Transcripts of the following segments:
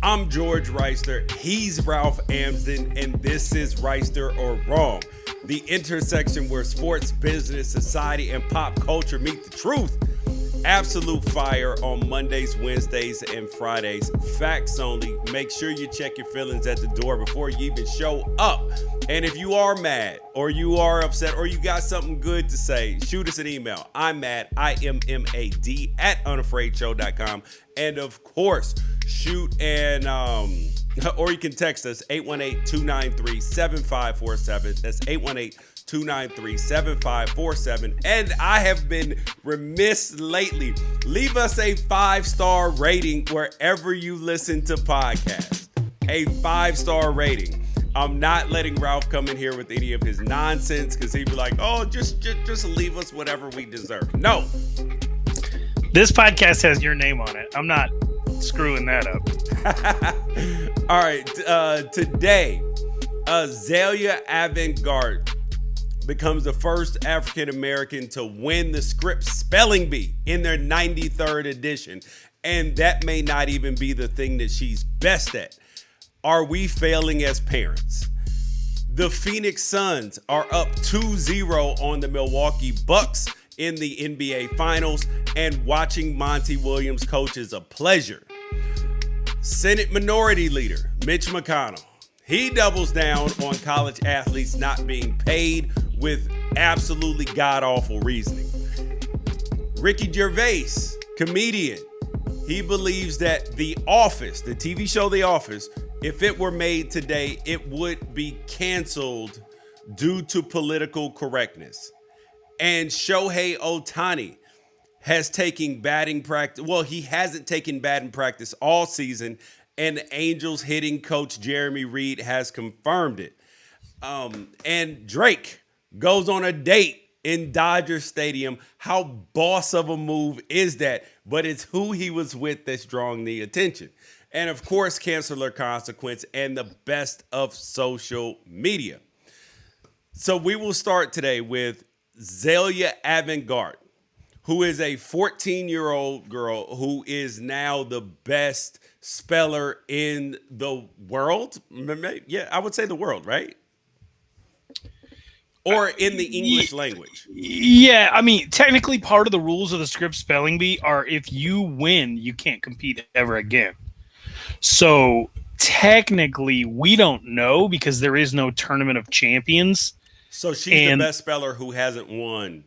I'm George Wrighster. He's Ralph Amsden, and this is Wrighster or Wrong, the intersection where sports, business, society, and pop culture meet the truth. Absolute fire on Mondays, Wednesdays, and Fridays. Facts only. Make sure you check your feelings at the door before you even show up. And if you are mad, or you are upset, or you got something good to say, shoot us an email. I'm mad, IMMAD, @unafraidshow.com. And of course, shoot and or you can text us 818-293-7547. That's 818-293-7547. And I have been remiss lately. Leave us a 5-star rating wherever you listen to podcasts. A 5-star rating. I'm not letting Ralph come in here with any of his nonsense because he'd be like, oh, just leave us whatever we deserve. No. This podcast has your name on it. I'm not screwing that up. All right. Today, Zelia Avant-Garde becomes the first African-American to win the Scripps Spelling Bee in their 93rd edition. And that may not even be the thing that she's best at. Are we failing as parents? The Phoenix Suns are up 2-0 on the Milwaukee Bucks in the NBA Finals, and watching Monty Williams coach is a pleasure. Senate Minority Leader Mitch McConnell, he doubles down on college athletes not being paid with absolutely god-awful reasoning. Ricky Gervais, comedian, he believes that The Office, the TV show The Office, if it were made today, it would be canceled due to political correctness. And Shohei Ohtani has taken batting practice. Well, he hasn't taken batting practice all season, and the Angels hitting coach Jeremy Reed has confirmed it. And Drake goes on a date in Dodger Stadium. How boss of a move is that? But it's who he was with that's drawing the attention. And of course, canceler consequence and the best of social media. So we will start today with Zelia Avant-Garde, who is a 14-year-old girl who is now the best speller in the world. Yeah, I would say the world, right? Or in the English language. Yeah, I mean, technically part of the rules of the Scripps Spelling Bee are if you win, you can't compete ever again. So technically, we don't know because there is no tournament of champions. So she's the best speller who hasn't won.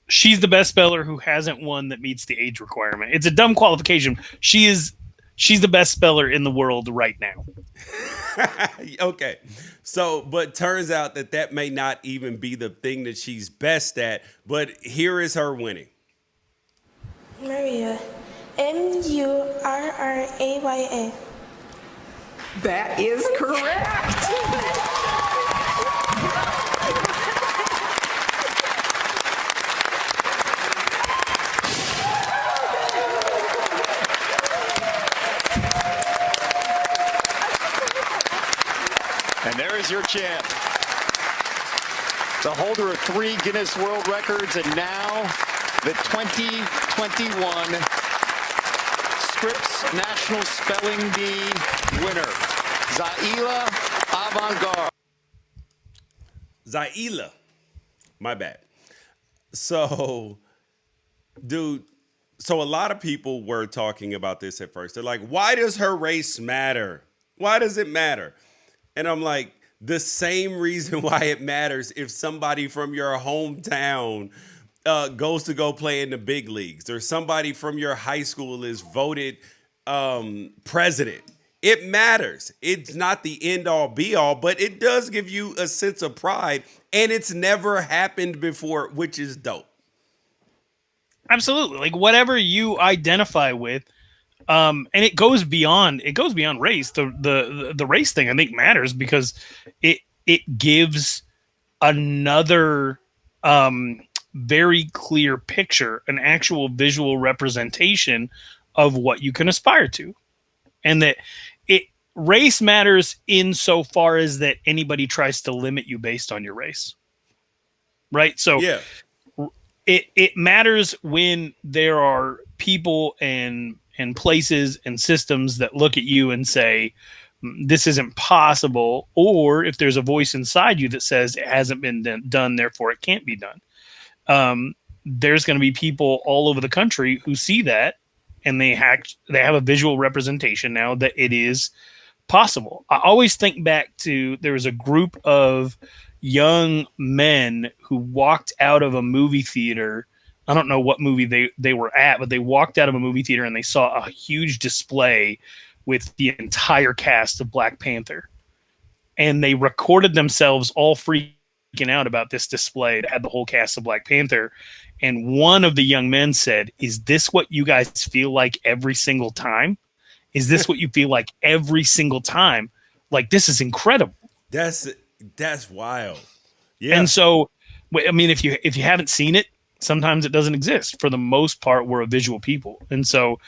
She's the best speller who hasn't won that meets the age requirement. It's a dumb qualification. She's the best speller in the world right now. Okay. So, but turns out that may not even be the thing that she's best at. But here is her winning. Maria. Murraya. That is correct. And there is your champ. The holder of 3 Guinness World Records and now the 2021 Scripps National Spelling Bee winner, Zalia Avant-Garde. Zaila. My bad. So, dude, so a lot of people were talking about this at first. They're like, why does her race matter? Why does it matter? And I'm like, the same reason why it matters if somebody from your hometown goes to go play in the big leagues, or somebody from your high school is voted president. It matters. It's not the end all be all, but it does give you a sense of pride, and it's never happened before, which is dope. Absolutely. Like whatever you identify with, and it goes beyond race. The race thing I think matters because it gives another very clear picture, an actual visual representation of what you can aspire to. And that race matters insofar as that anybody tries to limit you based on your race. Right? So it matters when there are people and and places and systems that look at you and say, this isn't possible, or if there's a voice inside you that says it hasn't been done, therefore it can't be done. There's going to be people all over the country who see that, and they have a visual representation now that it is possible. I always think back to, there was a group of young men who walked out of a movie theater. I don't know what movie they were at, but they walked out of a movie theater and they saw a huge display with the entire cast of Black Panther. And they recorded themselves all freaking out about this display that had the whole cast of Black Panther. And one of the young men said, "Is this what you guys feel like every single time? Is this what you feel like every single time? Like, this is incredible." That's wild. Yeah. And so, I mean, if you haven't seen it, sometimes it doesn't exist. For the most part, we're a visual people. And so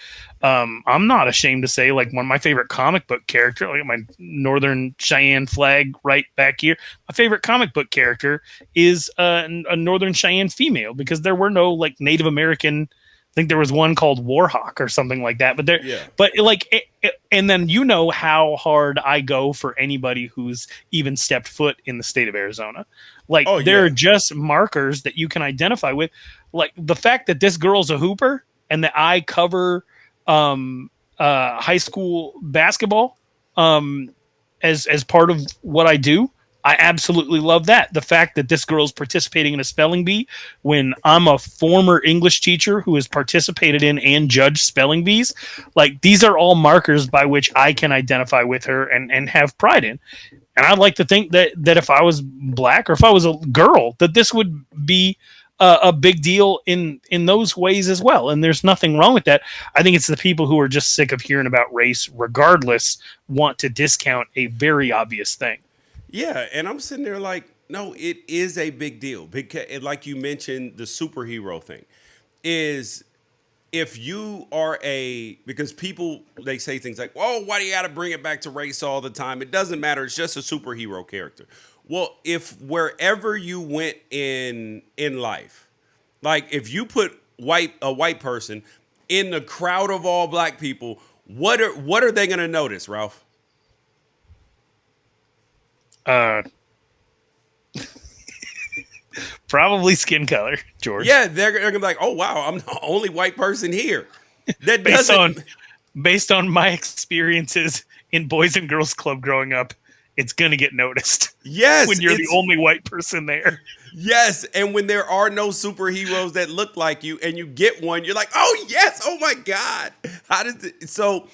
I'm not ashamed to say, like, one of my favorite comic book character, like my Northern Cheyenne flag right back here, my favorite comic book character is a Northern Cheyenne female, because there were no, like, Native American. I think there was one called Warhawk or something like that. But and then you know how hard I go for anybody who's even stepped foot in the state of Arizona. Like, there are just markers that you can identify with. Like, the fact that this girl's a hooper and that I cover high school basketball as part of what I do. I absolutely love that. The fact that this girl's participating in a spelling bee when I'm a former English teacher who has participated in and judged spelling bees. Like, these are all markers by which I can identify with her and have pride in. And I'd like to think that if I was Black, or if I was a girl, that this would be a big deal in those ways as well. And there's nothing wrong with that. I think it's the people who are just sick of hearing about race, regardless, want to discount a very obvious thing. Yeah, and I'm sitting there like, no, it is a big deal. Because, like you mentioned, the superhero thing is, if you are because people, they say things like, "Oh, why do you got to bring it back to race all the time? It doesn't matter. It's just a superhero character." Well, if wherever you went in life, like if you put a white person in the crowd of all Black people, what are they going to notice, Ralph? Probably skin color, George. Yeah, they're gonna be like, "Oh wow, I'm the only white person here." That based on my experiences in Boys and Girls Club growing up, it's gonna get noticed. Yes, when you're the only white person there. Yes, and when there are no superheroes that look like you, and you get one, you're like, "Oh yes, oh my God, how does it?" So,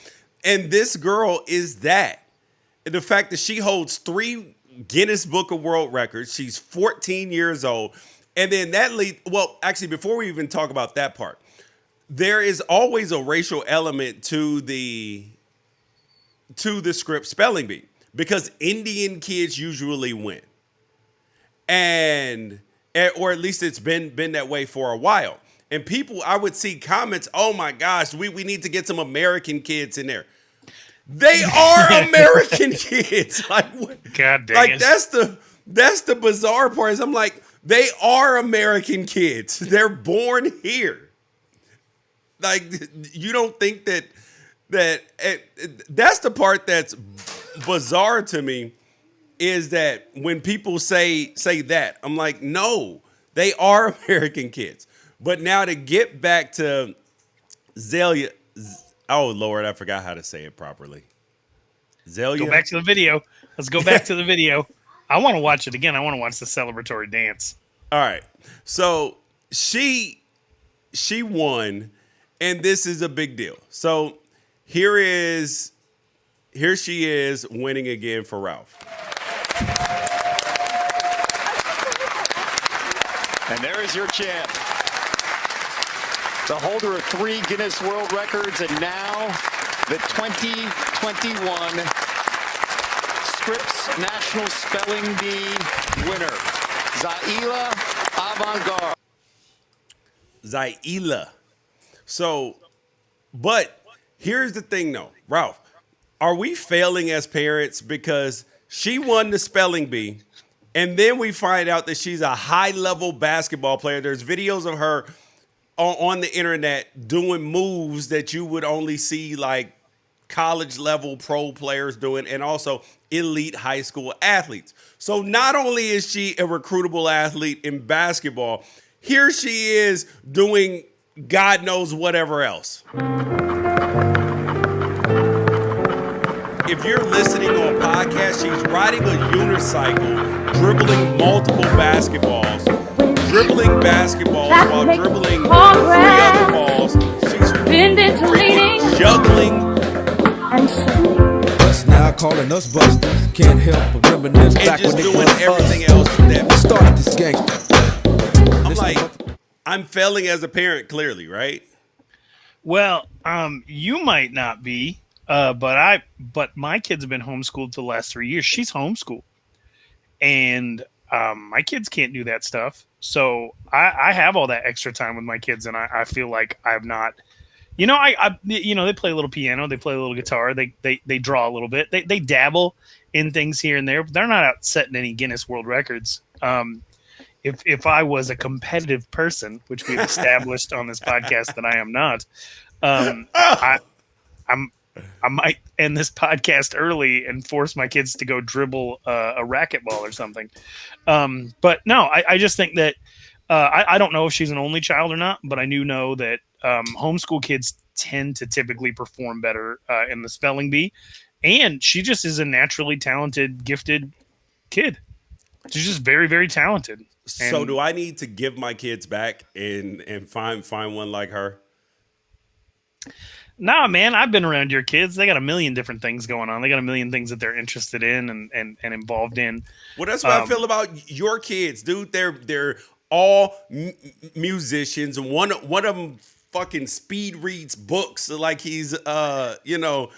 and this girl is that. And the fact that she holds 3 Guinness Book of World Records. She's 14 years old. And then that leads, well, actually, before we even talk about that part, there is always a racial element to the Scripps Spelling Bee, because Indian kids usually win. Or at least it's been that way for a while. And people, I would see comments, "Oh my gosh, we need to get some American kids in there." They are American kids. Like, what? God dang like it. That's the bizarre part. Is I'm like, they are American kids. They're born here. Like, you don't think that that's the part that's bizarre to me, is that when people say that, I'm like, no, they are American kids. But now to get back to Zelia. Oh, Lord, I forgot how to say it properly. Zelia. Go back to the video. Let's go back to the video. I want to watch it again. I want to watch the celebratory dance. All right. So she won, and this is a big deal. So here she is winning again for Ralph. And there is your champ. The holder of 3 Guinness World Records, and now the 2021 Scripps National Spelling Bee winner, Zalia Avant-Garde. Zaila. So, but here's the thing though, Ralph, are we failing as parents because she won the spelling bee and then we find out that she's a high-level basketball player? There's videos of her on the internet doing moves that you would only see like college level pro players doing, and also elite high school athletes. So not only is she a recruitable athlete in basketball, here she is doing God knows whatever else. If you're listening on podcast, she's riding a unicycle, dribbling multiple basketballs, dribbling basketballs while dribbling 3 other balls. She's freaking juggling. Us now calling us busters. Can't help but reminisce and back just when doing it was everything us. else that Started this gangster. I'm like, I'm failing as a parent, clearly, right? Well, you might not be, but my kids have been homeschooled for the last 3 years. She's homeschooled, and my kids can't do that stuff. So I have all that extra time with my kids, and I feel like I've not. You know, they play a little piano, they play a little guitar, they draw a little bit, they dabble in things here and there, but they're not out setting any Guinness World Records. If I was a competitive person, which we've established on this podcast that I am not, I might end this podcast early and force my kids to go dribble a racquetball or something. But no, I just think that I don't know if she's an only child or not, but I do know that homeschool kids tend to typically perform better in the spelling bee. And she just is a naturally talented, gifted kid. She's just very, very talented. So do I need to give my kids back and find one like her? Nah, man, I've been around your kids. They got a million different things going on. They got a million things that they're interested in and involved in. Well, that's what I feel about your kids, dude. They're all musicians, and one of them fucking speed reads books like he's what the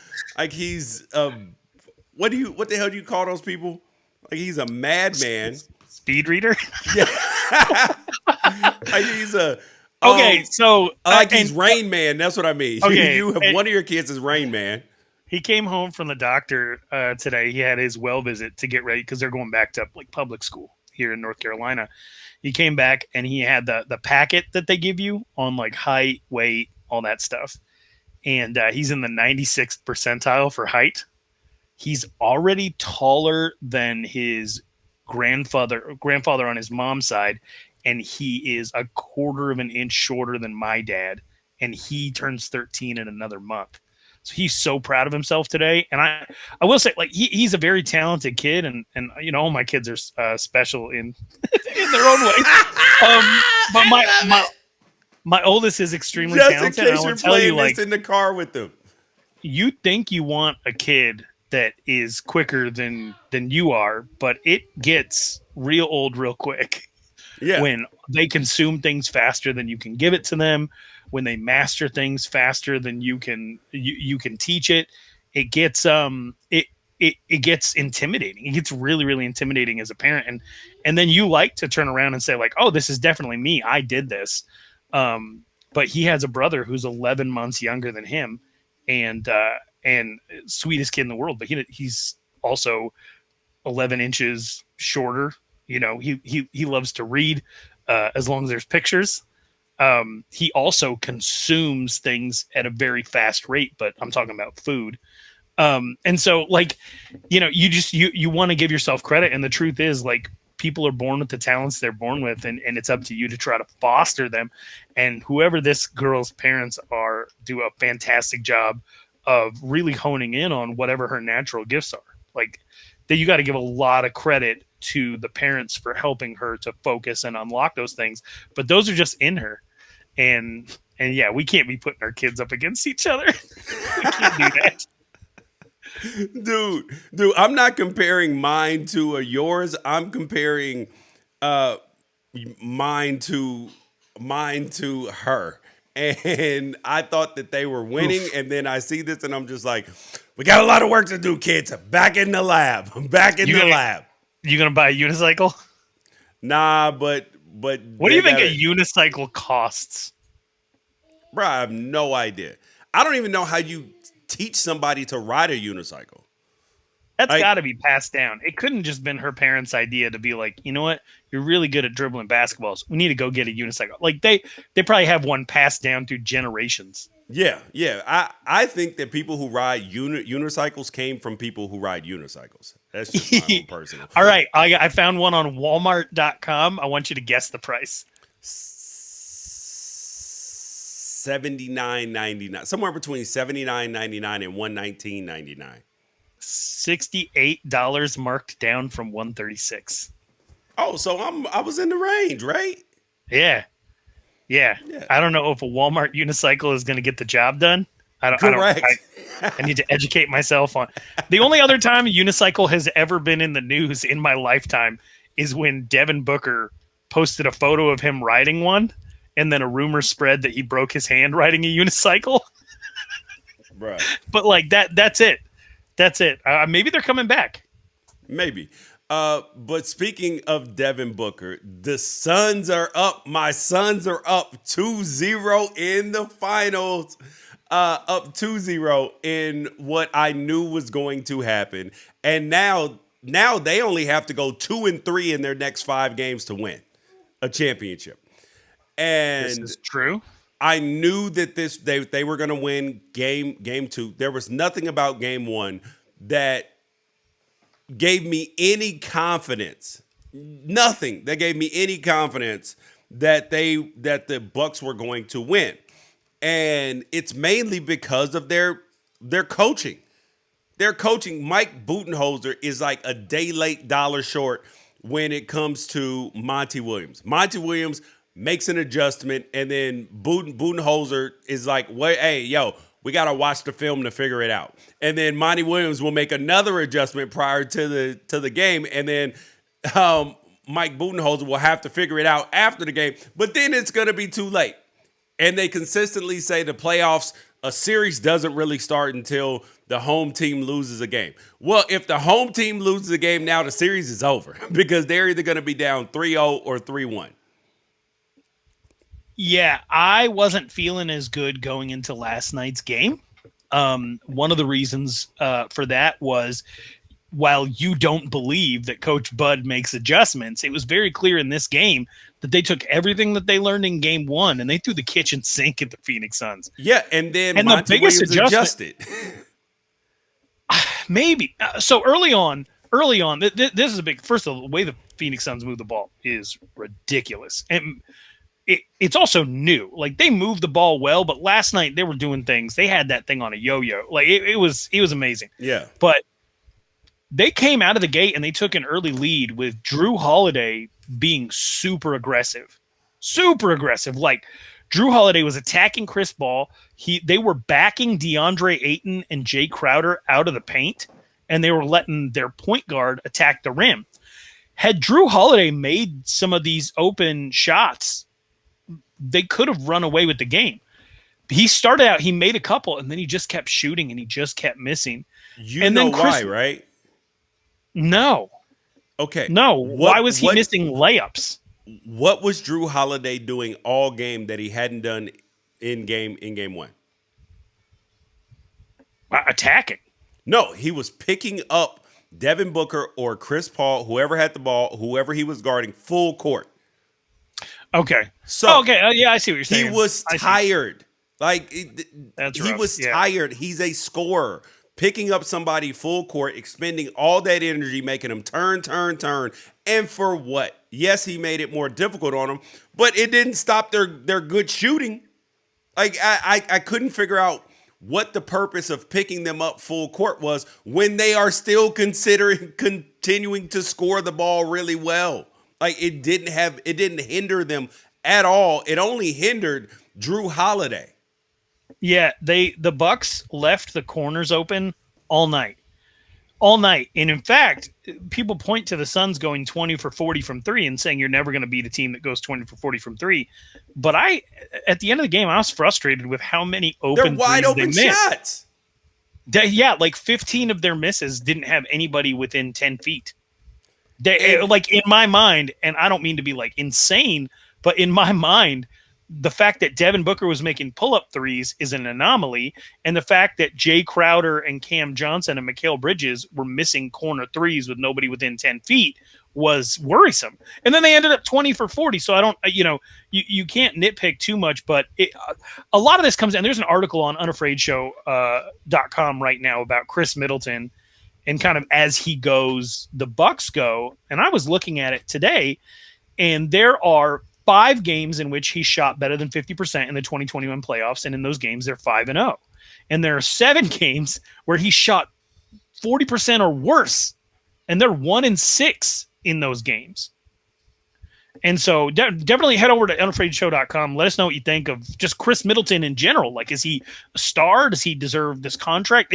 hell do you call those people? Like he's a madman. Speed reader? Yeah. Like he's a okay, so he's Rain Man. That's what I mean. Okay, you have one of your kids is Rain Man. He came home from the doctor today. He had his well visit to get ready because they're going back to like public school here in North Carolina. He came back and he had the packet that they give you on like height, weight, all that stuff. And he's in the 96th percentile for height. He's already taller than his grandfather on his mom's side. And he is a quarter of an inch shorter than my dad. And he turns 13 in another month. So he's so proud of himself today. And I will say, like, he's a very talented kid. And you know, all my kids are special in in their own ways. But my oldest is extremely talented. Just in case you're playing this in the car with them. You think you want a kid that is quicker than you are, but it gets real old real quick. Yeah. When they consume things faster than you can give it to them, when they master things faster than you can teach it, it gets it gets intimidating. It gets really, really intimidating as a parent. And then you like to turn around and say like, oh, this is definitely me. I did this. But he has a brother who's 11 months younger than him and sweetest kid in the world. But he's also 11 inches shorter. You know, he loves to read as long as there's pictures. He also consumes things at a very fast rate, but I'm talking about food. And so like, you know, you want to give yourself credit. And the truth is like people are born with the talents they're born with, and it's up to you to try to foster them. And whoever this girl's parents are do a fantastic job of really honing in on whatever her natural gifts are. Like that you got to give a lot of credit to the parents for helping her to focus and unlock those things. But those are just in her. And yeah, we can't be putting our kids up against each other. We can't do that. Dude, I'm not comparing mine to yours. I'm comparing mine to her. And I thought that they were winning. Oof. And then I see this and I'm just like, we got a lot of work to do, kids. Back in the lab. Back in the lab. You gonna buy a unicycle? Nah, but what do you think a unicycle costs? Bro, I have no idea. I don't even know how you teach somebody to ride a unicycle. That's got to be passed down. It couldn't just been her parents' idea to be like, you know what, you're really good at dribbling basketballs. We need to go get a unicycle. Like they probably have one passed down through generations. Yeah. I think that people who ride unicycles came from people who ride unicycles. That's just my own personal. All right, I found one on Walmart.com. I want you to guess the price. $79.99, somewhere between $79.99 and $119.99. $68 marked down from $136. Oh, so I was in the range, right? Yeah. I don't know if a Walmart unicycle is going to get the job done. Correct. I need to educate myself on. The only other time a unicycle has ever been in the news in my lifetime is when Devin Booker posted a photo of him riding one, and then a rumor spread that he broke his hand riding a unicycle. Right. But like that's it. Maybe they're coming back. Maybe. But speaking of Devin Booker, the Suns are up. My Suns are up 2-0 in the finals. Up 2-0 in what I knew was going to happen. And now they only have to go 2-3 in their next 5 games to win a championship. And this is true. I knew that they were going to win game 2. There was nothing about game 1 that gave me any confidence. Nothing that gave me any confidence that the Bucks were going to win. And it's mainly because of their coaching. Their coaching, Mike Budenholzer is like a day late, dollar short when it comes to Monty Williams. Monty Williams makes an adjustment, and then Budenholzer is like, "Wait, hey, yo, we got to watch the film to figure it out." And then Monty Williams will make another adjustment prior to the game, and then Mike Budenholzer will have to figure it out after the game. But then it's going to be too late. And they consistently say the playoffs, a series doesn't really start until the home team loses a game. Well, if the home team loses a game now, the series is over because they're either going to be down 3-0 or 3-1. Yeah, I wasn't feeling as good going into last night's game. One of the reasons for that was, while you don't believe that Coach Bud makes adjustments, it was very clear in this game that they took everything that they learned in game 1 and they threw the kitchen sink at the Phoenix Suns. Yeah, and then and Monty Williams adjusted. Maybe. So early on, this is a big – first of all, the way the Phoenix Suns move the ball is ridiculous. And it's also new. Like, they moved the ball well, but last night they were doing things. They had that thing on a yo-yo. Like, it was amazing. Yeah. But they came out of the gate and they took an early lead with Drew Holiday being super aggressive. Like, Drew Holiday was attacking Chris Paul. They were backing DeAndre Ayton and Jay Crowder out of the paint, and they were letting their point guard attack the rim. Had Drew Holiday made some of these open shots, they could have run away with the game. He started out, he made a couple, and then he just kept shooting and he just kept missing. And know then why, right? No. Okay. No. Why was he missing layups? What was Drew Holiday doing all game that he hadn't done in game 1? Attacking. No, he was picking up Devin Booker or Chris Paul, whoever had the ball, whoever he was guarding, full court. Okay. So yeah, I see what you're saying. He was tired. Like, That's he rough. was tired. He's a scorer. Picking up somebody full court, expending all that energy, making him turn. And for what? Yes, he made it more difficult on them, but it didn't stop their good shooting. Like, I couldn't figure out what the purpose of picking them up full court was when they are still continuing to score the ball really well. Like, it didn't hinder them at all. It only hindered Drew Holiday. Yeah, the Bucks left the corners open all night. And in fact, people point to the Suns going 20 for 40 from 3 and saying you're never going to beat a team that goes 20 for 40 from 3. But at the end of the game, I was frustrated with how many open They're wide open shots. Like 15 of their misses didn't have anybody within 10 feet. Like, in my mind, and I don't mean to be like insane, but in my mind, the fact that Devin Booker was making pull-up threes is an anomaly, and the fact that Jay Crowder and Cam Johnson and Mikal Bridges were missing corner threes with nobody within 10 feet was worrisome. And then they ended up 20 for 40. So I don't, you can't nitpick too much, but a lot of this comes, and there's an article on unafraidshow.com right now about Chris Middleton and kind of as he goes, the Bucks go. And I was looking at it today, and there are 5 games in which he shot better than 50% in the 2021 playoffs. And in those games, they're 5-0. And there are 7 games where he shot 40% or worse, and they're 1-6 in those games. And so definitely head over to unafraidshow.com. Let us know what you think of just Chris Middleton in general. Like, is he a star? Does he deserve this contract?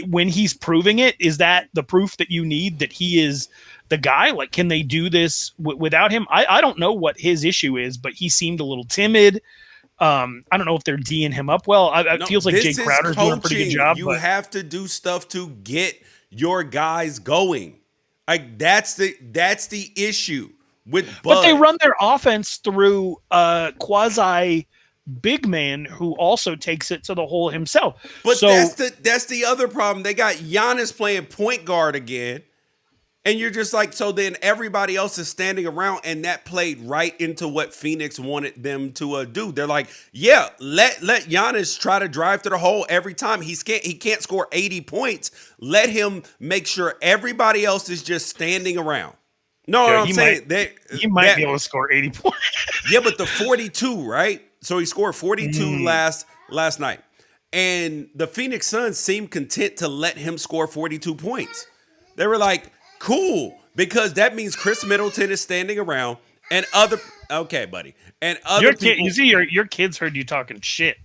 When he's proving it, is that the proof that you need that he is the guy? Like, can they do this without him? I don't know what his issue is, but he seemed a little timid. I don't know if they're D'ing him up well. It feels like Jay Crowder's doing a pretty good job. You have to do stuff to get your guys going. Like, that's the issue with Bud. But they run their offense through a quasi big man who also takes it to the hole himself. But that's the other problem. They got Giannis playing point guard again. And you're just like, so then everybody else is standing around, and that played right into what Phoenix wanted them to do. They're like, yeah, let Giannis try to drive to the hole every time. He can't score 80 points. Let him make sure everybody else is just standing around. No, yeah, I'm saying he might be able to score 80 points. Yeah, but the 42, right? So he scored 42 last night. And the Phoenix Suns seemed content to let him score 42 points. They were like, cool, because that means Chris Middleton is standing around and other. Okay, buddy, and other people. You see, your kids heard you talking shit.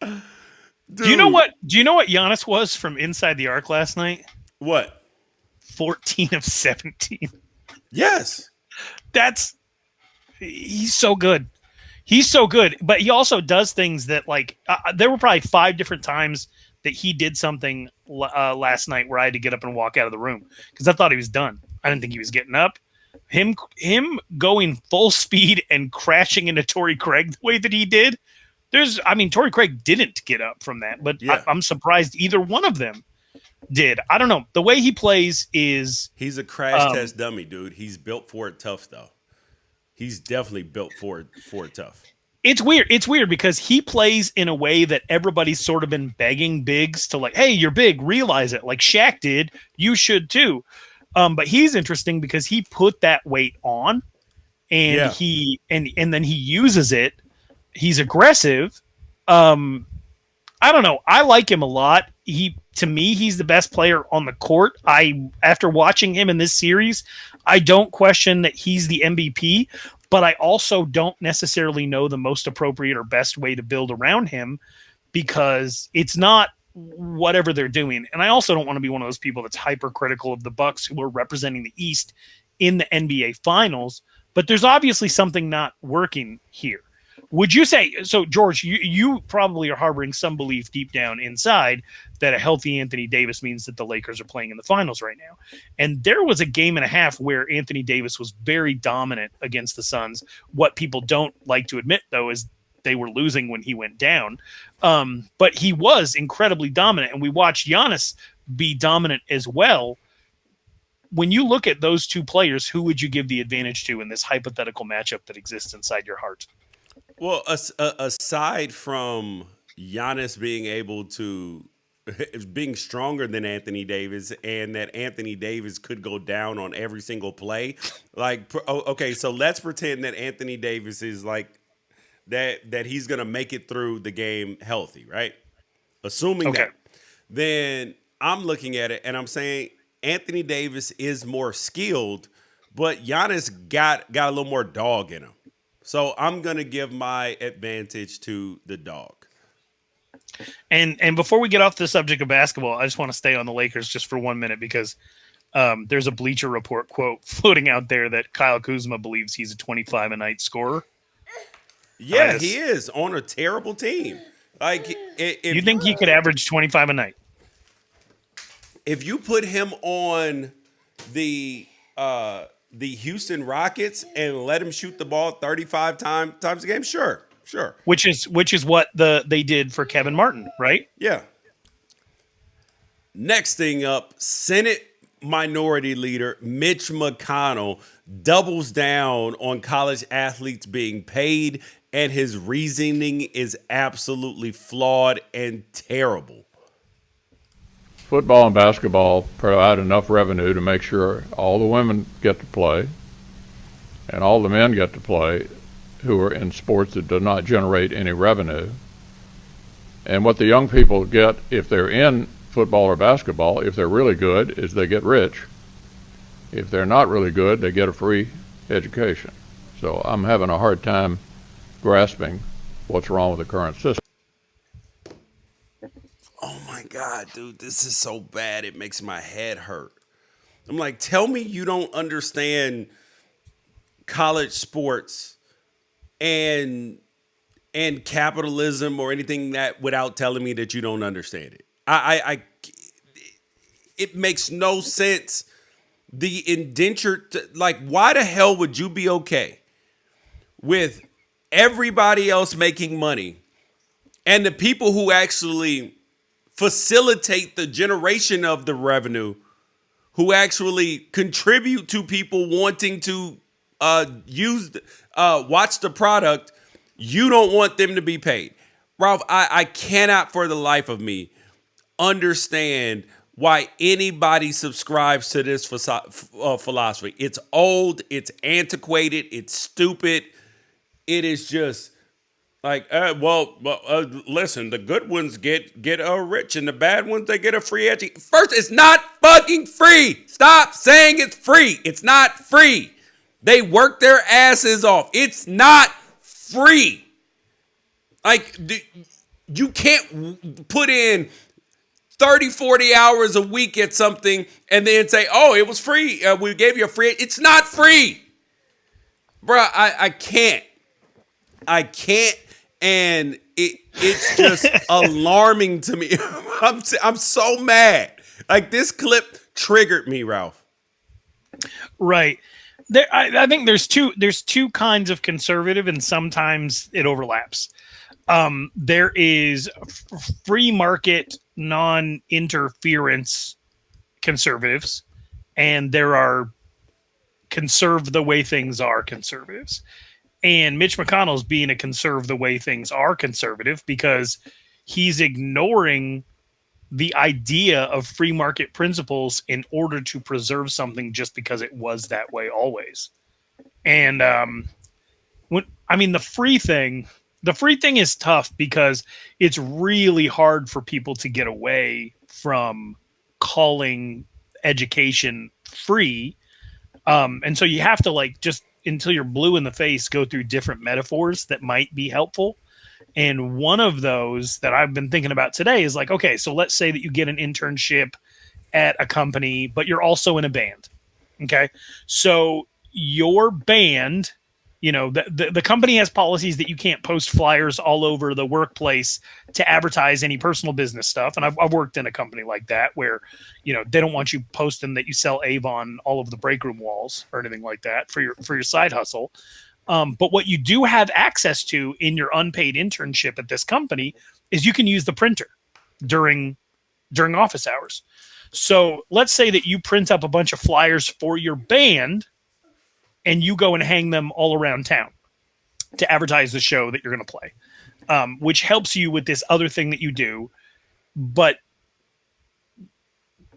Do you know what Giannis was from inside the arc last night? What? 14 of 17. Yes, he's so good. He's so good, but he also does things that there were probably 5 different times that he did something last night where I had to get up and walk out of the room because I thought he was done. I didn't think he was getting up. Him going full speed and crashing into Torrey Craig the way that he did. Torrey Craig didn't get up from that, but yeah. I'm surprised either one of them did. I don't know. The way he plays is... He's a crash test dummy, dude. He's built for it tough, though. He's definitely built for it tough. It's weird. It's weird because he plays in a way that everybody's sort of been begging bigs to, like, hey, you're big, realize it. Like Shaq did, you should too. But he's interesting because he put that weight on, and and then he uses it. He's aggressive. I don't know. I like him a lot. To me, he's the best player on the court. After watching him in this series, I don't question that he's the MVP. But I also don't necessarily know the most appropriate or best way to build around him because it's not whatever they're doing. And I also don't want to be one of those people that's hypercritical of the Bucks who are representing the East in the NBA Finals. But there's obviously something not working here. Would you say – so, George, you probably are harboring some belief deep down inside that a healthy Anthony Davis means that the Lakers are playing in the finals right now. And there was a game and a half where Anthony Davis was very dominant against the Suns. What people don't like to admit, though, is they were losing when he went down. But he was incredibly dominant, and we watched Giannis be dominant as well. When you look at those two players, who would you give the advantage to in this hypothetical matchup that exists inside your heart? Well, aside from Giannis being able to being stronger than Anthony Davis and that Anthony Davis could go down on every single play, okay, so let's pretend that Anthony Davis is like that he's going to make it through the game healthy, right? Assuming that. Then I'm looking at it and I'm saying Anthony Davis is more skilled, but Giannis got a little more dog in him. So I'm going to give my advantage to the dog. And before we get off the subject of basketball, I just want to stay on the Lakers just for 1 minute because there's a Bleacher Report quote floating out there that Kyle Kuzma believes he's a 25-a-night scorer. Yeah, he is on a terrible team. Like, you think he could average 25 a night? If you put him on the the Houston Rockets and let him shoot the ball 35 times a game? Sure. Which is what they did for Kevin Martin, right? Yeah. Next thing up, Senate Minority Leader Mitch McConnell doubles down on college athletes being paid, and his reasoning is absolutely flawed and terrible. Football and basketball provide enough revenue to make sure all the women get to play and all the men get to play who are in sports that do not generate any revenue. And what the young people get if they're in football or basketball, if they're really good, is they get rich. If they're not really good, they get a free education. So I'm having a hard time grasping what's wrong with the current system. Oh my God, dude, this is so bad. It makes my head hurt. I'm like, tell me you don't understand college sports and capitalism or anything that without telling me that you don't understand it. It makes no sense. The indentured, like, why the hell would you be okay with everybody else making money and the people who actually facilitate the generation of the revenue, who actually contribute to people wanting to watch the product, you don't want them to be paid? Ralph, I cannot for the life of me understand why anybody subscribes to this philosophy. It's old, it's antiquated, it's stupid. It is just like, listen, the good ones get rich and the bad ones, they get a free education. First, it's not fucking free. Stop saying it's free. It's not free. They work their asses off. It's not free. Like, you can't put in 30, 40 hours a week at something and then say, oh, it was free. We gave you a free. It's not free. Bruh, I can't. And it's just alarming to me. I'm so mad. Like, this clip triggered me, Ralph. Right. I think there's two kinds of conservative, and sometimes it overlaps. There is free market, non-interference conservatives, and there are conserve the way things are conservatives. And Mitch McConnell's being a conserve the way things are conservative because he's ignoring the idea of free market principles in order to preserve something just because it was that way always. And the free thing is tough because it's really hard for people to get away from calling education free. And so you have to just until you're blue in the face, go through different metaphors that might be helpful. And one of those that I've been thinking about today is like, okay, so let's say that you get an internship at a company, but you're also in a band. Okay. So your band, the company has policies that you can't post flyers all over the workplace to advertise any personal business stuff. And I've worked in a company like that where, they don't want you posting that you sell Avon all over the break room walls or anything like that for your side hustle. But what you do have access to in your unpaid internship at this company is you can use the printer during office hours. So let's say that you print up a bunch of flyers for your band and you go and hang them all around town to advertise the show that you're going to play, which helps you with this other thing that you do. But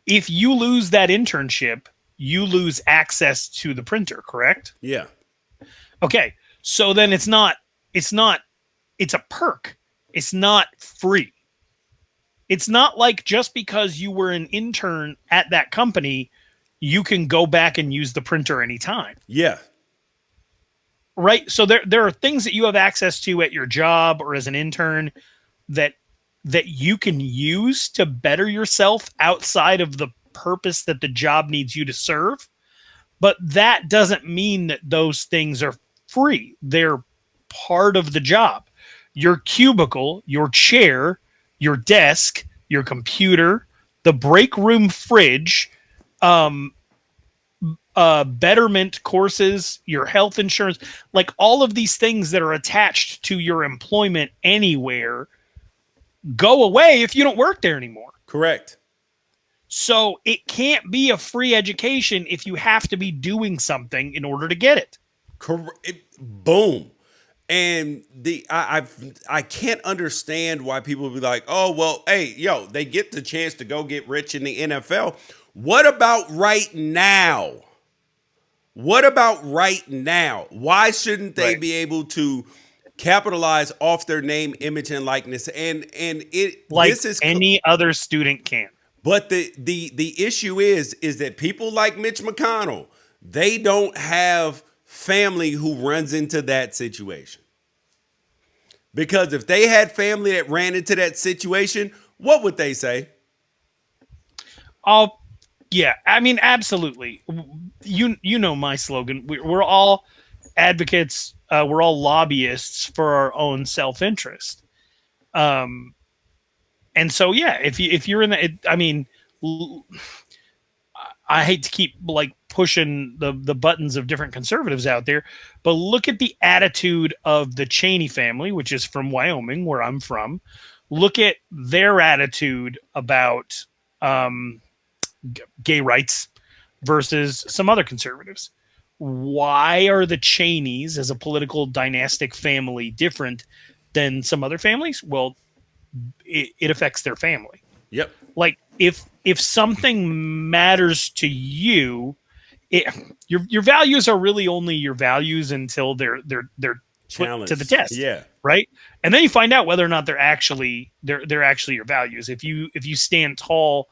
if you lose that internship, you lose access to the printer, correct? Yeah. Okay. So then it's a perk. It's not free. It's not like just because you were an intern at that company, you can go back and use the printer anytime. Yeah. Right. So there are things that you have access to at your job or as an intern that you can use to better yourself outside of the purpose that the job needs you to serve. But that doesn't mean that those things are free. They're part of the job. Your cubicle, your chair, your desk, your computer, the break room fridge, betterment courses, your health insurance, like all of these things that are attached to your employment anywhere go away if you don't work there anymore. Correct. So it can't be a free education if you have to be doing something in order to get it. Boom. And I can't understand why people be like, oh, well, hey, yo, they get the chance to go get rich in the NFL. What about right now? What about right now? Why shouldn't they be able to capitalize off their name, image, and likeness? And this is any other student can. But the issue is that people like Mitch McConnell, they don't have family who runs into that situation. Because if they had family that ran into that situation, what would they say? Yeah, I mean, absolutely. You know my slogan. We're all advocates. We're all lobbyists for our own self-interest. And so, yeah, if you're in the, I mean, I hate to keep like pushing the buttons of different conservatives out there, but look at the attitude of the Cheney family, which is from Wyoming, where I'm from. Look at their attitude about gay rights versus some other conservatives. Why are the Cheneys as a political dynastic family different than some other families? Well, it affects their family. Yep. Like if something matters to you, your values are really only your values until they're put to the test. Yeah. Right. And then you find out whether or not they're actually your values. If you stand tall,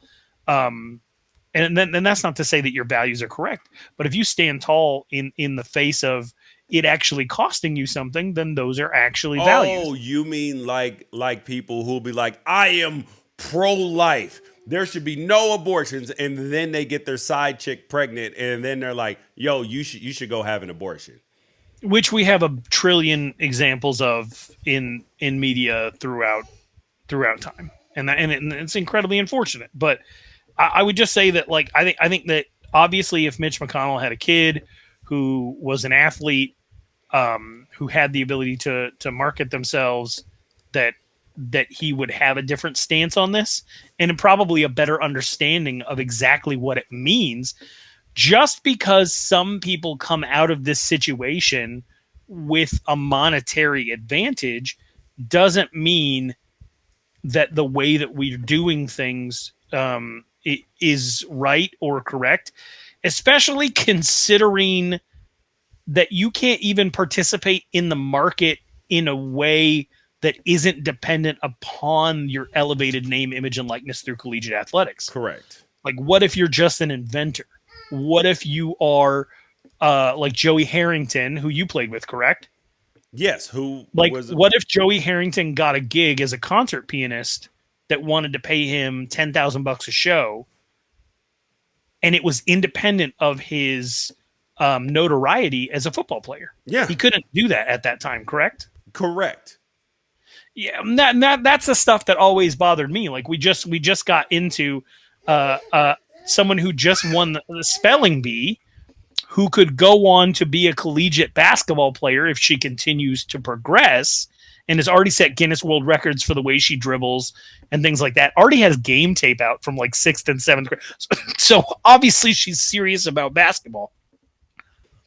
and then that's not to say that your values are correct, but if you stand tall in the face of it actually costing you something, then those are actually values. Oh, you mean like people who'll be like, I am pro-life. There should be no abortions, and then they get their side chick pregnant, and then they're like, yo, you should go have an abortion. Which we have a trillion examples of in media throughout time. And it's incredibly unfortunate. But I would just say that, like, I think that obviously if Mitch McConnell had a kid who was an athlete, who had the ability to market themselves, that he would have a different stance on this and probably a better understanding of exactly what it means. Just because some people come out of this situation with a monetary advantage doesn't mean that the way that we're doing things is right or correct, especially considering that you can't even participate in the market in a way that isn't dependent upon your elevated name, image, and likeness through collegiate athletics. Correct. Like, what if you're just an inventor? What if you are like Joey Harrington, who you played with, correct? Yes. What if Joey Harrington got a gig as a concert pianist that wanted to pay him $10,000 a show, and it was independent of his notoriety as a football player? Yeah. He couldn't do that at that time, correct? Correct. Yeah, that's the stuff that always bothered me. Like we just got into someone who just won the spelling bee, who could go on to be a collegiate basketball player if she continues to progress, and has already set Guinness World Records for the way she dribbles and things like that. Already has game tape out from like 6th and 7th grade. So obviously she's serious about basketball.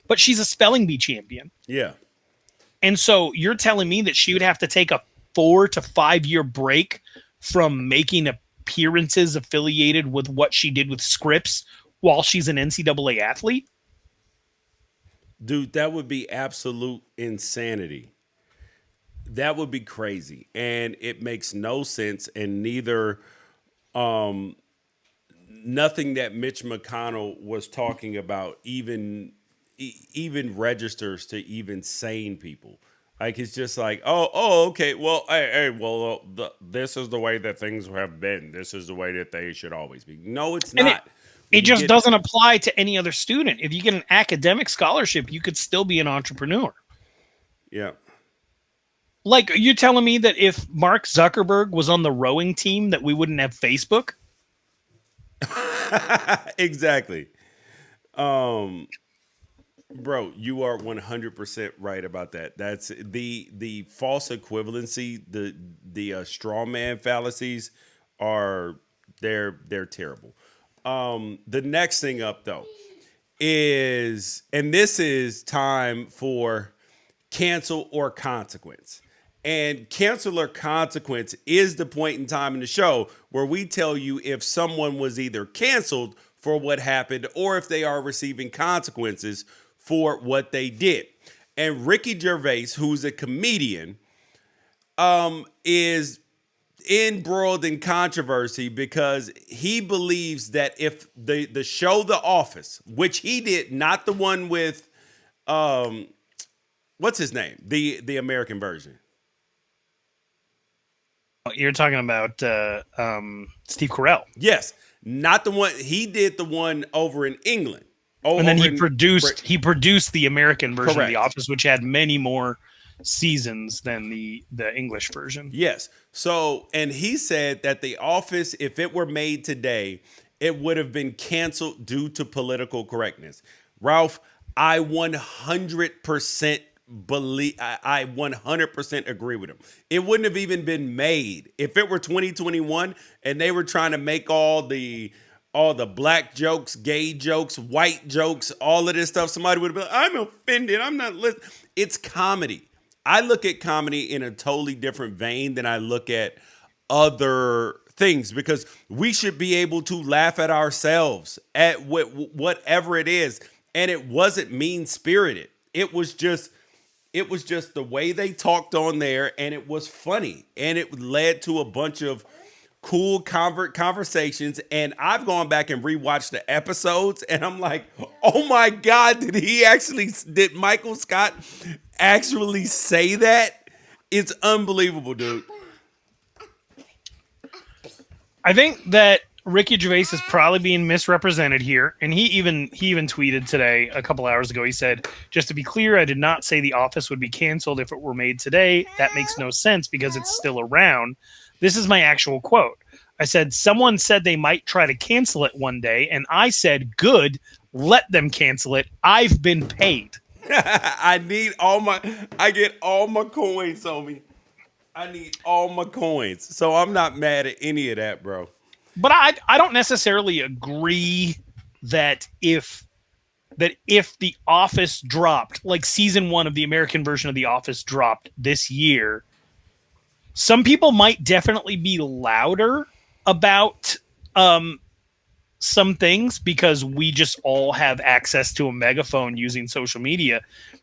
But she's a spelling bee champion. Yeah. And so you're telling me that she would have to take a 4 to 5 year break from making appearances affiliated with what she did with Scripps while she's an NCAA athlete? Dude, that would be absolute insanity. That would be crazy. And it makes no sense. And neither, nothing that Mitch McConnell was talking about even registers to even sane people. Like, it's just like, oh, okay. Well, this is the way that things have been. This is the way that they should always be. No, it's not. It just doesn't apply to any other student. If you get an academic scholarship, you could still be an entrepreneur. Yeah. Like, you're telling me that if Mark Zuckerberg was on the rowing team, that we wouldn't have Facebook? Exactly. Bro, you are 100% right about that. That's the false equivalency, the straw man fallacies are they're terrible. The next thing up though is, and this is time for cancel or consequence. And cancel or consequence is the point in time in the show where we tell you if someone was either canceled for what happened or if they are receiving consequences for what they did. And Ricky Gervais, who's a comedian, is embroiled in controversy because he believes that if the show The Office, which he did, not the one with what's his name, the American version. You're talking about Steve Carell. Yes, not the one he did, the one over in England. And then he produced the American version Correct. of The Office, which had many more seasons than the English version. Yes. So, and he said that The Office, if it were made today, it would have been canceled due to political correctness. Ralph, I 100% believe, I 100% agree with him. It wouldn't have even been made if it were 2021 and they were trying to make all the black jokes, gay jokes, white jokes, all of this stuff. Somebody would have been like, I'm offended. I'm not listening. It's comedy. I look at comedy in a totally different vein than I look at other things because we should be able to laugh at ourselves at whatever it is. And it wasn't mean-spirited. It was just the way they talked on there, and it was funny. And it led to a bunch of cool conversations. And I've gone back and rewatched the episodes, and I'm like, oh my God, did Michael Scott actually say that? It's unbelievable, dude. I think that Ricky Gervais is probably being misrepresented here, and he even tweeted today a couple hours ago. He said, "Just to be clear, I did not say The Office would be canceled if it were made today. That makes no sense because it's still around." This is my actual quote. I said, "Someone said they might try to cancel it one day, and I said, good, let them cancel it. I've been paid." I get all my coins on me. I need all my coins. So I'm not mad at any of that, bro. But I don't necessarily agree that if The Office dropped, like season 1 of the American version of The Office dropped this year, some people might definitely be louder about some things because we just all have access to a megaphone using social media.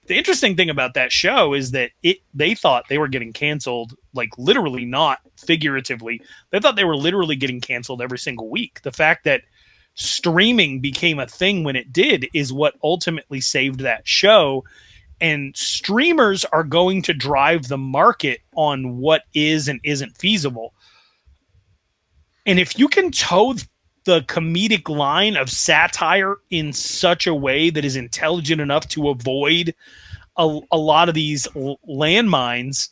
The interesting thing about that show is that they thought they were getting canceled, like literally, not figuratively. They thought they were literally getting canceled every single week. The fact that streaming became a thing when it did is what ultimately saved that show. And streamers are going to drive the market on what is and isn't feasible. And if you can toe the comedic line of satire in such a way that is intelligent enough to avoid a lot of these landmines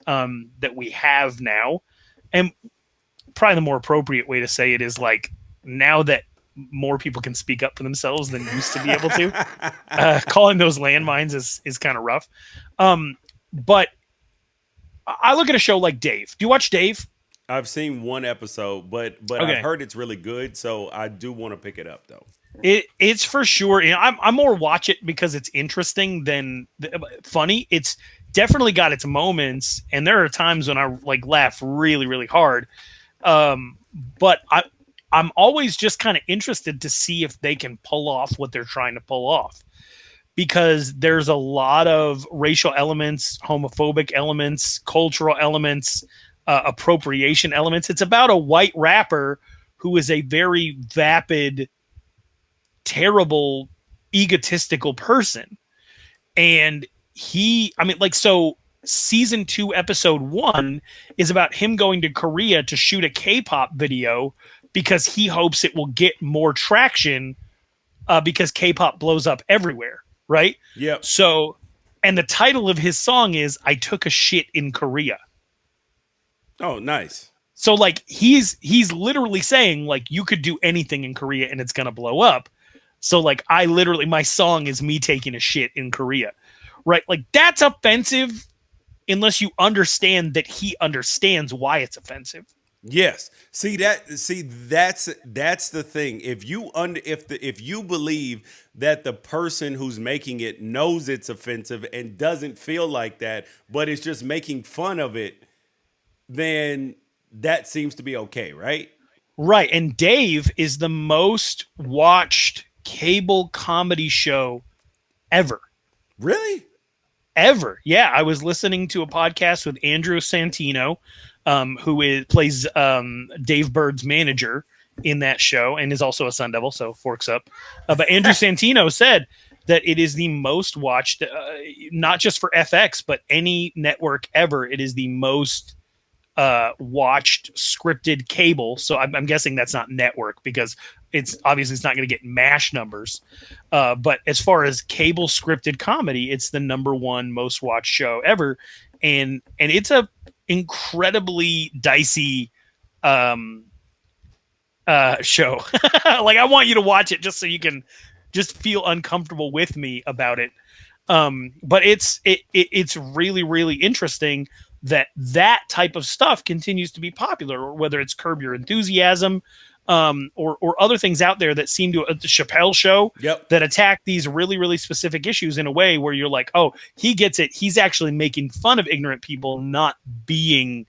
that we have now, and probably the more appropriate way to say it is like, now that more people can speak up for themselves than used to be able to, calling those landmines is kind of rough. But I look at a show like Dave. Do you watch Dave? I've seen one episode, but Okay. I've heard it's really good, so I do want to pick it up though. It's for sure. You know, I'm more watch it because it's interesting than funny. It's definitely got its moments, and there are times when I like laugh really, really hard. But I'm always just kind of interested to see if they can pull off what they're trying to pull off, because there's a lot of racial elements, homophobic elements, cultural elements, appropriation elements. It's about a white rapper who is a very vapid, terrible, egotistical person. And so season 2, episode 1 is about him going to Korea to shoot a K-pop video because he hopes it will get more traction because K-pop blows up everywhere. Right. Yep. So, and the title of his song is "I Took a Shit in Korea." Oh, nice. So like he's literally saying like you could do anything in Korea and it's going to blow up. So like I literally, my song is me taking a shit in Korea, right? Like that's offensive unless you understand that he understands why it's offensive. Yes. That's the thing. If you believe that the person who's making it knows it's offensive and doesn't feel like that, but it's just making fun of it, then that seems to be okay, right? Right. And Dave is the most watched cable comedy show ever. Really? Ever. Yeah. I was listening to a podcast with Andrew Santino, who plays Dave Bird's manager in that show and is also a Sun Devil, so forks up. But Andrew Santino said that it is the most watched, not just for FX, but any network ever. It is the most watched scripted cable. So I'm guessing that's not network because it's not going to get MASH numbers. But as far as cable scripted comedy, it's the number one most watched show ever. And it's a incredibly dicey show. Like I want you to watch it just so you can just feel uncomfortable with me about it. But it's really, really interesting that type of stuff continues to be popular, or whether it's Curb Your Enthusiasm, or other things out there that seem to the Chappelle Show that attack these really, really specific issues in a way where you're like, oh, he gets it. He's actually making fun of ignorant people, not being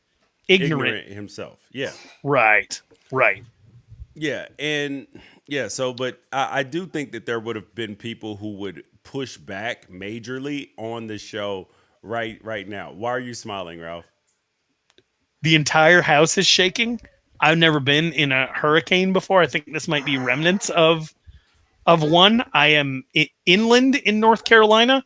ignorant himself. Yeah. Right. Yeah. And yeah. So, but I do think that there would have been people who would push back majorly on the show right now. Why are you smiling, Ralph? The entire house is shaking. I've never been in a hurricane before. I think this might be remnants of one. I am inland in North Carolina,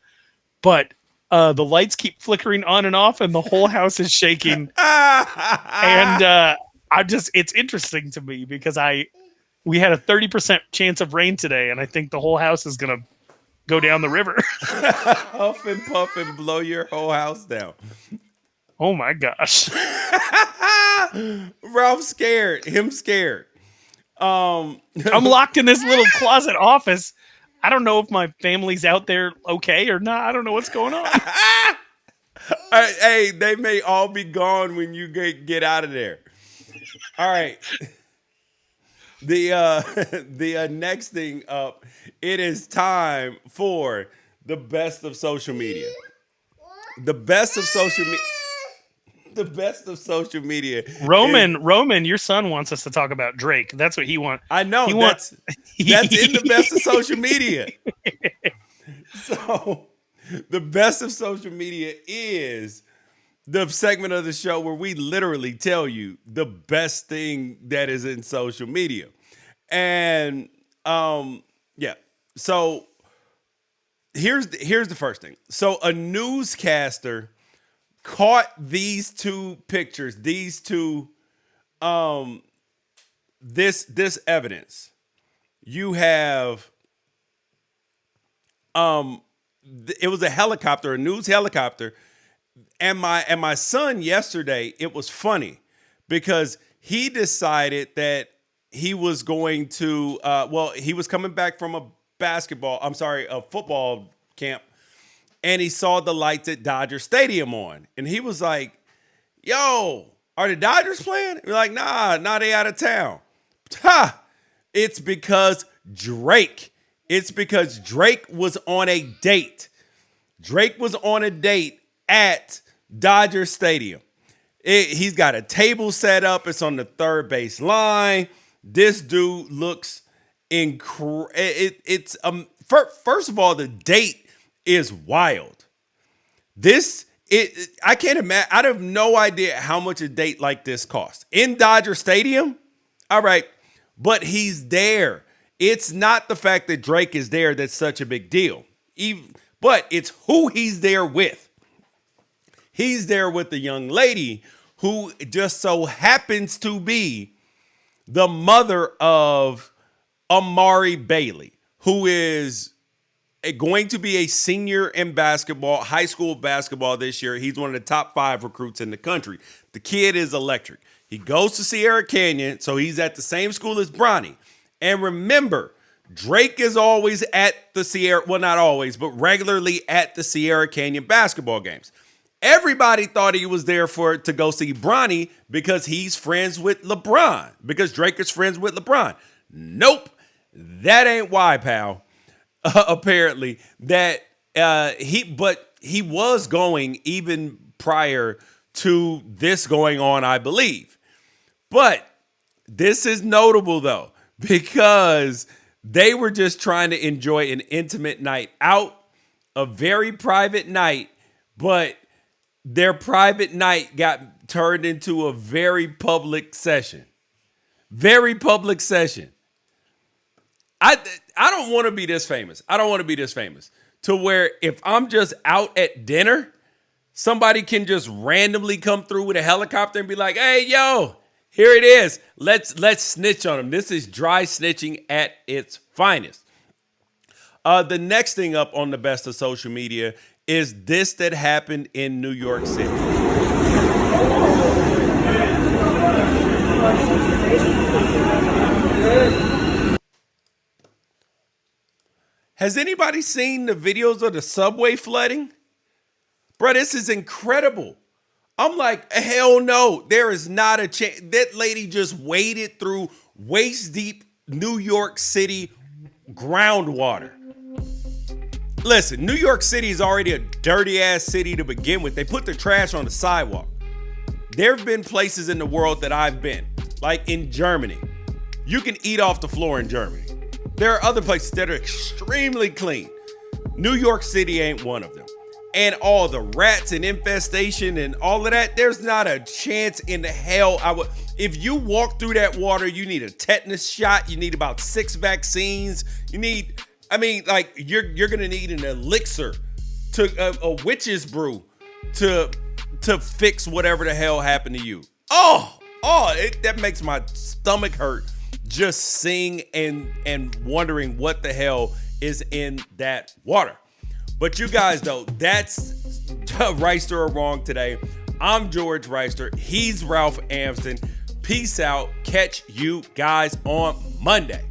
but the lights keep flickering on and off, and the whole house is shaking. And it's interesting to me because we had a 30% chance of rain today, and I think the whole house is gonna go down the river. Huff and puff and blow your whole house down. Oh my gosh. Ralph's scared. Him scared. I'm locked in this little closet office. I don't know if my family's out there okay or not. I don't know what's going on. Hey, they may all be gone when you get out of there. All right. The next thing up, it is time for the best of social media. The best of social media. The best of social media. Roman, your son wants us to talk about Drake. That's what he wants. I know. That's in the best of social media. So the best of social media is the segment of the show where we literally tell you the best thing that is in social media. And yeah. So here's the first thing. So a newscaster caught these two pictures, this evidence. You have it was a helicopter, a news helicopter, and my son yesterday, it was funny because he decided that he was going to he was coming back from a football camp. And he saw the lights at Dodger Stadium on. And he was like, yo, are the Dodgers playing? We're like, nah, they out of town. Ha! It's because Drake. Was on a date. Drake was on a date at Dodger Stadium. He's got a table set up. It's on the third base line. This dude looks incredible. First of all, the date is wild. I can't imagine. I have no idea how much a date like this costs in Dodger Stadium. All right, but he's there. It's not the fact that Drake is there that's such a big deal. But it's who he's there with. He's there with the young lady who just so happens to be the mother of Amari Bailey, who is going to be a senior in basketball, high school basketball this year. He's one of the top 5 recruits in the country. The kid is electric. He goes to Sierra Canyon, so he's at the same school as Bronny. And remember, Drake is always at the Sierra, well, not always, but regularly at the Sierra Canyon basketball games. Everybody thought he was there to go see Bronny because he's friends with LeBron, because Drake is friends with LeBron. Nope, that ain't why, pal. Apparently, that he was going even prior to this going on, I believe. But this is notable though, because they were just trying to enjoy an intimate night out, a very private night, but their private night got turned into a very public session. Very public session. I don't want to be this famous. I don't want to be this famous to where if I'm just out at dinner, somebody can just randomly come through with a helicopter and be like, hey, yo, here it is. Let's snitch on them. This is dry snitching at its finest. The next thing up on the best of social media is this that happened in New York City. Has anybody seen the videos of the subway flooding? Bro, this is incredible. I'm like, hell no, there is not a chance. That lady just waded through waist deep New York City groundwater. Listen, New York City is already a dirty ass city to begin with. They put the trash on the sidewalk. There have been places in the world that I've been, like in Germany. You can eat off the floor in Germany. There are other places that are extremely clean. New York City ain't one of them. And all the rats and infestation and all of that, there's not a chance in the hell I would. If you walk through that water, you need a tetanus shot. You need about 6 vaccines. You need, you're gonna need an elixir, to a witch's brew to fix whatever the hell happened to you. That makes my stomach hurt just seeing and wondering what the hell is in that water. But you guys, though, that's Wrighster or Wrong today. I'm George Wrighster. He's Ralph Amston. Peace out. Catch you guys on Monday.